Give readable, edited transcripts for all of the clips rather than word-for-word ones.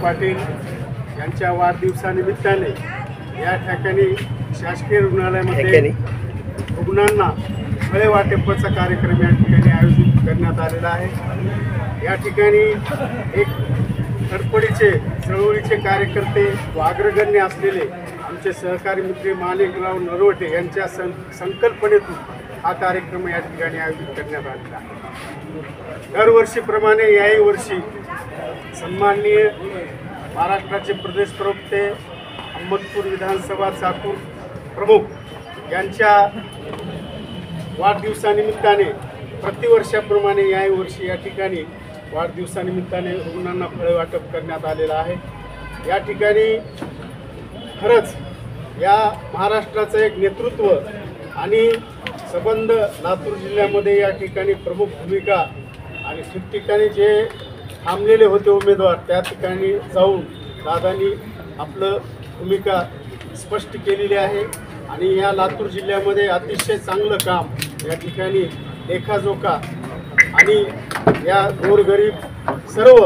पाटील यांच्या वाढदिवसानिमित्ताने या ठिकाणी शासकीय रुग्णालयामध्ये रुग्णांना फळे वाटपाचा कार्यक्रम या ठिकाणी आयोजित करण्यात आलेला आहे। या ठिकाणी एक धडपडीचे चळवळीचे कार्यकर्ते व अग्रगण्य असलेले आमचे सहकारी मित्र माणिकराव नरवटे यांच्या संकल्पनेतून हा कार्यक्रम या ठिकाणी आयोजित करण्यात आलेला आहे। दरवर्षीप्रमाणे याही वर्षी सन्माननीय महाराष्ट्राचे प्रदेश प्रवक्ते अहमदपूर विधानसभा चाकूर प्रमुख यांच्या वाढदिवसानिमित्ताने प्रतिवर्षाप्रमाणे याही वर्षी या ठिकाणी वाढदिवसानिमित्ताने रुग्णांना फळे वाटप करण्यात आलेलं आहे। या ठिकाणी खरंच या महाराष्ट्राचं एक नेतृत्व आणि संबंध लातूर जिल्ह्यामध्ये या ठिकाणी प्रमुख भूमिका आणि ठिकठिकाणी जे थांबलेले होते उमेदवार त्या ठिकाणी जाऊन दादांनी आपलं भूमिका स्पष्ट केलेली आहे आणि या लातूर जिल्ह्यामध्ये अतिशय चांगलं काम या ठिकाणी लेखाजोखा आणि या गोरगरीब सर्व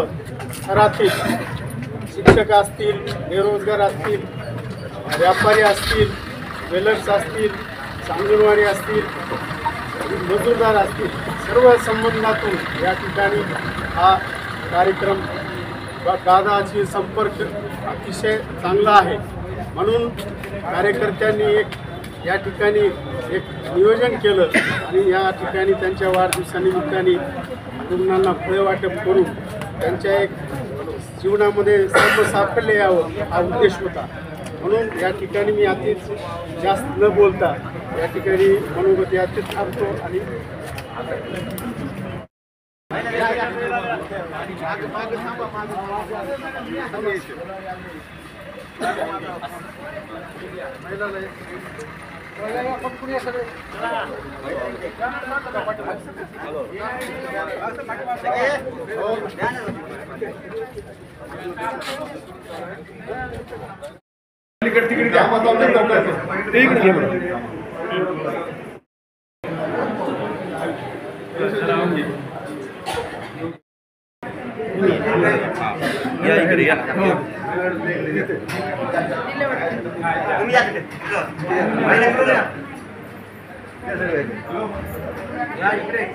थरातील शिक्षक असतील, बेरोजगार असतील, व्यापारी असतील, ज्वेलर्स असतील, अंगणवाडी असतील, मजूरदार असतील, सर्व संबंधातून या ठिकाणी हा कार्यक्रम दादाची संपर्क अतिशय चांगला आहे। म्हणून कार्यकर्त्यांनी या ठिकाणी एक नियोजन केलं आणि या ठिकाणी त्यांच्या वाढदिवसानिमित्ताने रुग्णांना फळे वाटप करून त्यांच्या एक जीवनामध्ये सर्व साफल्य यावं हा उद्देश होता। म्हणून या ठिकाणी मी अतिच जास्त न बोलता या ठिकाणी मनोगत याचीच थांबतो आणि या इकडे या इकडे